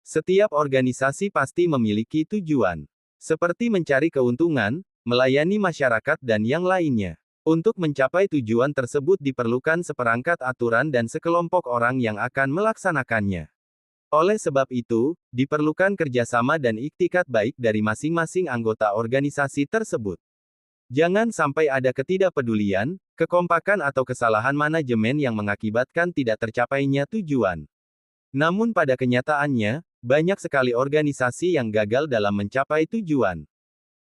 Setiap organisasi pasti memiliki tujuan, seperti mencari keuntungan, melayani masyarakat dan yang lainnya. Untuk mencapai tujuan tersebut diperlukan seperangkat aturan dan sekelompok orang yang akan melaksanakannya. Oleh sebab itu, diperlukan kerjasama dan iktikat baik dari masing-masing anggota organisasi tersebut. Jangan sampai ada ketidakpedulian, kekompakan atau kesalahan manajemen yang mengakibatkan tidak tercapainya tujuan. Namun pada kenyataannya, banyak sekali organisasi yang gagal dalam mencapai tujuan.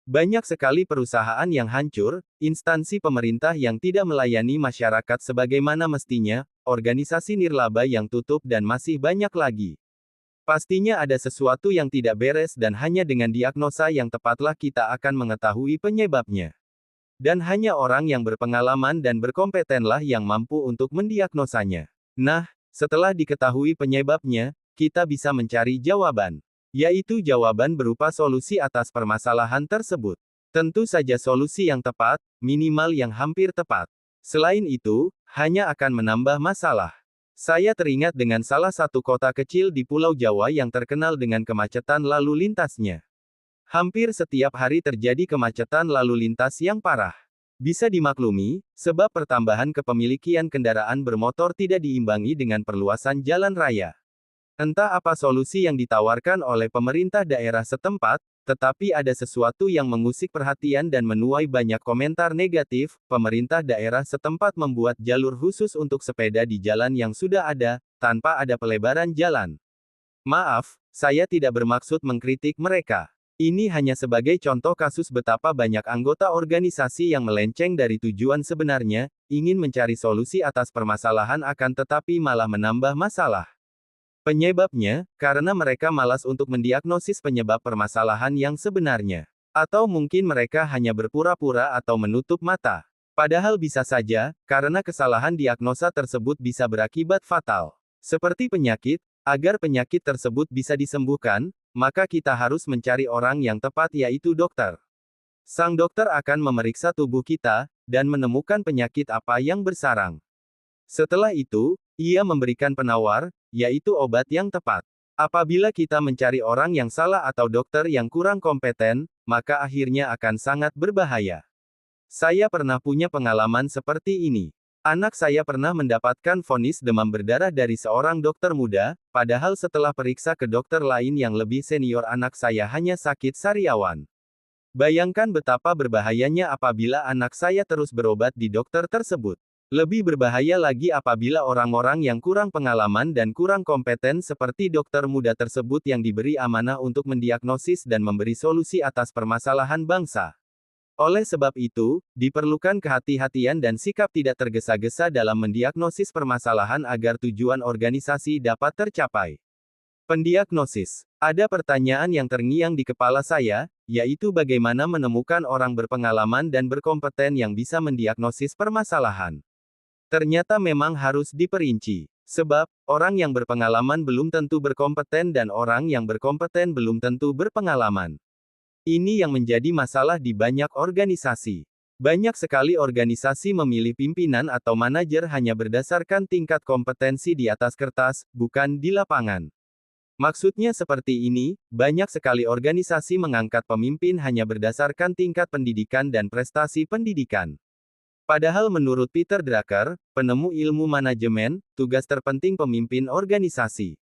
Banyak sekali perusahaan yang hancur, instansi pemerintah yang tidak melayani masyarakat sebagaimana mestinya, organisasi nirlaba yang tutup dan masih banyak lagi. Pastinya ada sesuatu yang tidak beres dan hanya dengan diagnosa yang tepatlah kita akan mengetahui penyebabnya. Dan hanya orang yang berpengalaman dan berkompetenlah yang mampu untuk mendiagnosanya. Nah, setelah diketahui penyebabnya, kita bisa mencari jawaban. Yaitu jawaban berupa solusi atas permasalahan tersebut. Tentu saja solusi yang tepat, minimal yang hampir tepat. Selain itu, hanya akan menambah masalah. Saya teringat dengan salah satu kota kecil di Pulau Jawa yang terkenal dengan kemacetan lalu lintasnya. Hampir setiap hari terjadi kemacetan lalu lintas yang parah. Bisa dimaklumi, sebab pertambahan kepemilikan kendaraan bermotor tidak diimbangi dengan perluasan jalan raya. Entah apa solusi yang ditawarkan oleh pemerintah daerah setempat, tetapi ada sesuatu yang mengusik perhatian dan menuai banyak komentar negatif. Pemerintah daerah setempat membuat jalur khusus untuk sepeda di jalan yang sudah ada, tanpa ada pelebaran jalan. Maaf, saya tidak bermaksud mengkritik mereka. Ini hanya sebagai contoh kasus betapa banyak anggota organisasi yang melenceng dari tujuan sebenarnya, ingin mencari solusi atas permasalahan akan tetapi malah menambah masalah. Penyebabnya, karena mereka malas untuk mendiagnosis penyebab permasalahan yang sebenarnya. Atau mungkin mereka hanya berpura-pura atau menutup mata. Padahal bisa saja, karena kesalahan diagnosa tersebut bisa berakibat fatal. Seperti penyakit, agar penyakit tersebut bisa disembuhkan, maka kita harus mencari orang yang tepat yaitu dokter. Sang dokter akan memeriksa tubuh kita, dan menemukan penyakit apa yang bersarang. Setelah itu, ia memberikan penawar, yaitu obat yang tepat. Apabila kita mencari orang yang salah atau dokter yang kurang kompeten, maka akhirnya akan sangat berbahaya. Saya pernah punya pengalaman seperti ini. Anak saya pernah mendapatkan vonis demam berdarah dari seorang dokter muda, padahal setelah periksa ke dokter lain yang lebih senior anak saya hanya sakit sariawan. Bayangkan betapa berbahayanya apabila anak saya terus berobat di dokter tersebut. Lebih berbahaya lagi apabila orang-orang yang kurang pengalaman dan kurang kompeten seperti dokter muda tersebut yang diberi amanah untuk mendiagnosis dan memberi solusi atas permasalahan bangsa. Oleh sebab itu, diperlukan kehati-hatian dan sikap tidak tergesa-gesa dalam mendiagnosis permasalahan agar tujuan organisasi dapat tercapai. Pendiagnosis. Ada pertanyaan yang terngiang di kepala saya, yaitu bagaimana menemukan orang berpengalaman dan berkompeten yang bisa mendiagnosis permasalahan. Ternyata memang harus diperinci. Sebab, orang yang berpengalaman belum tentu berkompeten dan orang yang berkompeten belum tentu berpengalaman. Ini yang menjadi masalah di banyak organisasi. Banyak sekali organisasi memilih pimpinan atau manajer hanya berdasarkan tingkat kompetensi di atas kertas, bukan di lapangan. Maksudnya seperti ini, banyak sekali organisasi mengangkat pemimpin hanya berdasarkan tingkat pendidikan dan prestasi pendidikan. Padahal menurut Peter Drucker, penemu ilmu manajemen, tugas terpenting pemimpin organisasi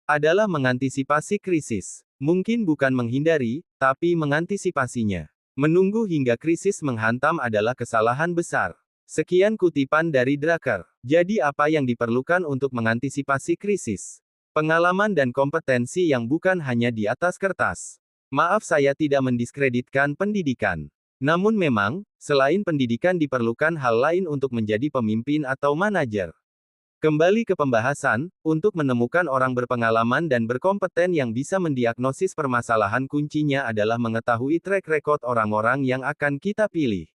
adalah mengantisipasi krisis. Mungkin bukan menghindari, tapi mengantisipasinya. Menunggu hingga krisis menghantam adalah kesalahan besar. Sekian kutipan dari Drucker. Jadi apa yang diperlukan untuk mengantisipasi krisis? Pengalaman dan kompetensi yang bukan hanya di atas kertas. Maaf saya tidak mendiskreditkan pendidikan. Namun memang, selain pendidikan diperlukan hal lain untuk menjadi pemimpin atau manajer. Kembali ke pembahasan, untuk menemukan orang berpengalaman dan berkompeten yang bisa mendiagnosis permasalahan kuncinya adalah mengetahui track record orang-orang yang akan kita pilih.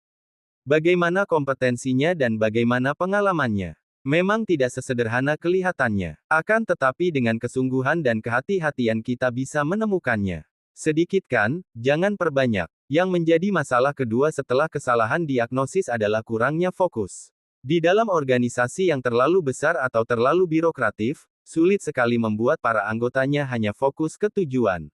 Bagaimana kompetensinya dan bagaimana pengalamannya. Memang tidak sesederhana kelihatannya. Akan tetapi dengan kesungguhan dan kehati-hatian kita bisa menemukannya. Sedikit kan, jangan perbanyak. Yang menjadi masalah kedua setelah kesalahan diagnosis adalah kurangnya fokus. Di dalam organisasi yang terlalu besar atau terlalu birokratif, sulit sekali membuat para anggotanya hanya fokus ke tujuan.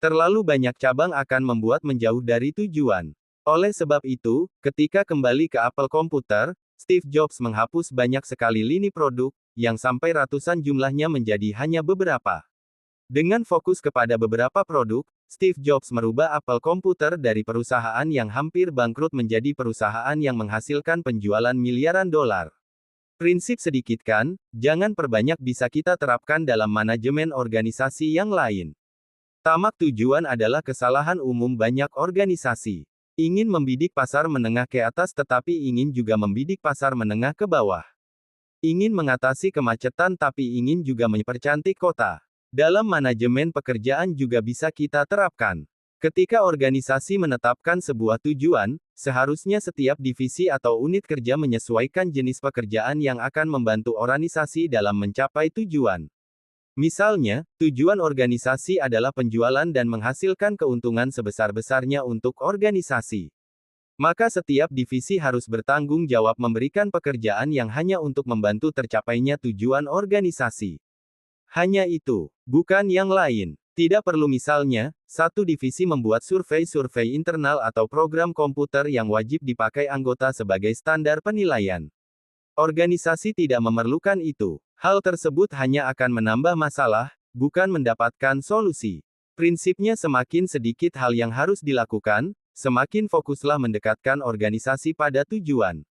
Terlalu banyak cabang akan membuat menjauh dari tujuan. Oleh sebab itu, ketika kembali ke Apple Computer, Steve Jobs menghapus banyak sekali lini produk, yang sampai ratusan jumlahnya menjadi hanya beberapa. Dengan fokus kepada beberapa produk, Steve Jobs merubah Apple Computer dari perusahaan yang hampir bangkrut menjadi perusahaan yang menghasilkan penjualan miliaran dolar. Prinsip sedikitkan, jangan perbanyak bisa kita terapkan dalam manajemen organisasi yang lain. Tamak tujuan adalah kesalahan umum banyak organisasi. Ingin membidik pasar menengah ke atas tetapi ingin juga membidik pasar menengah ke bawah. Ingin mengatasi kemacetan tapi ingin juga mempercantik kota. Dalam manajemen pekerjaan juga bisa kita terapkan. Ketika organisasi menetapkan sebuah tujuan, seharusnya setiap divisi atau unit kerja menyesuaikan jenis pekerjaan yang akan membantu organisasi dalam mencapai tujuan. Misalnya, tujuan organisasi adalah penjualan dan menghasilkan keuntungan sebesar-besarnya untuk organisasi. Maka setiap divisi harus bertanggung jawab memberikan pekerjaan yang hanya untuk membantu tercapainya tujuan organisasi. Hanya itu, bukan yang lain. Tidak perlu misalnya, satu divisi membuat survei-survei internal atau program komputer yang wajib dipakai anggota sebagai standar penilaian. Organisasi tidak memerlukan itu. Hal tersebut hanya akan menambah masalah, bukan mendapatkan solusi. Prinsipnya semakin sedikit hal yang harus dilakukan, semakin fokuslah mendekatkan organisasi pada tujuan.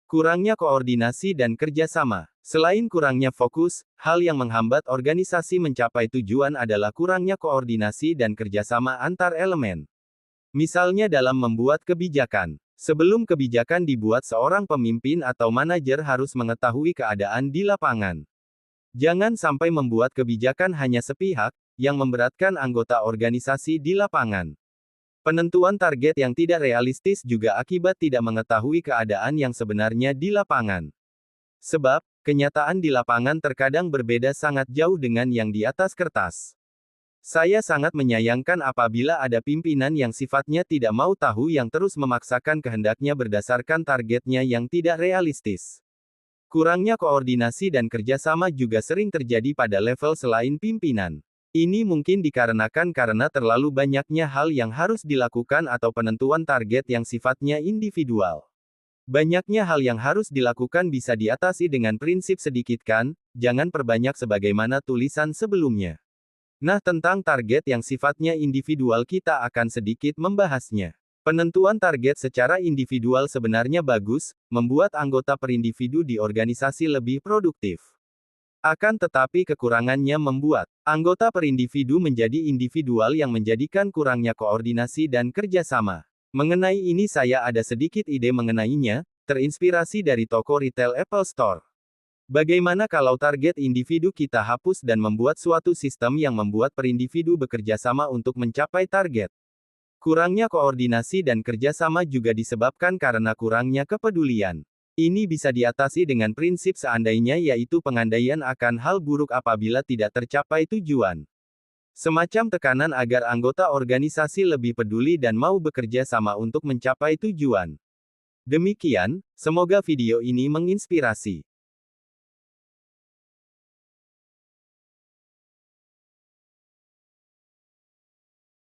Kurangnya koordinasi dan kerjasama. Selain kurangnya fokus, hal yang menghambat organisasi mencapai tujuan adalah kurangnya koordinasi dan kerjasama antar elemen. Misalnya dalam membuat kebijakan. Sebelum kebijakan dibuat, seorang pemimpin atau manajer harus mengetahui keadaan di lapangan. Jangan sampai membuat kebijakan hanya sepihak, yang memberatkan anggota organisasi di lapangan. Penentuan target yang tidak realistis juga akibat tidak mengetahui keadaan yang sebenarnya di lapangan. Sebab, kenyataan di lapangan terkadang berbeda sangat jauh dengan yang di atas kertas. Saya sangat menyayangkan apabila ada pimpinan yang sifatnya tidak mau tahu yang terus memaksakan kehendaknya berdasarkan targetnya yang tidak realistis. Kurangnya koordinasi dan kerjasama juga sering terjadi pada level selain pimpinan. Ini mungkin dikarenakan karena terlalu banyaknya hal yang harus dilakukan atau penentuan target yang sifatnya individual. Banyaknya hal yang harus dilakukan bisa diatasi dengan prinsip sedikitkan, jangan perbanyak sebagaimana tulisan sebelumnya. Nah, tentang target yang sifatnya individual kita akan sedikit membahasnya. Penentuan target secara individual sebenarnya bagus, membuat anggota per individu di organisasi lebih produktif. Akan tetapi kekurangannya membuat anggota per individu menjadi individual yang menjadikan kurangnya koordinasi dan kerjasama. Mengenai ini saya ada sedikit ide mengenainya, terinspirasi dari toko retail Apple Store. Bagaimana kalau target individu kita hapus dan membuat suatu sistem yang membuat per individu bekerja sama untuk mencapai target? Kurangnya koordinasi dan kerjasama juga disebabkan karena kurangnya kepedulian. Ini bisa diatasi dengan prinsip seandainya, yaitu pengandaian akan hal buruk apabila tidak tercapai tujuan. Semacam tekanan agar anggota organisasi lebih peduli dan mau bekerja sama untuk mencapai tujuan. Demikian, semoga video ini menginspirasi.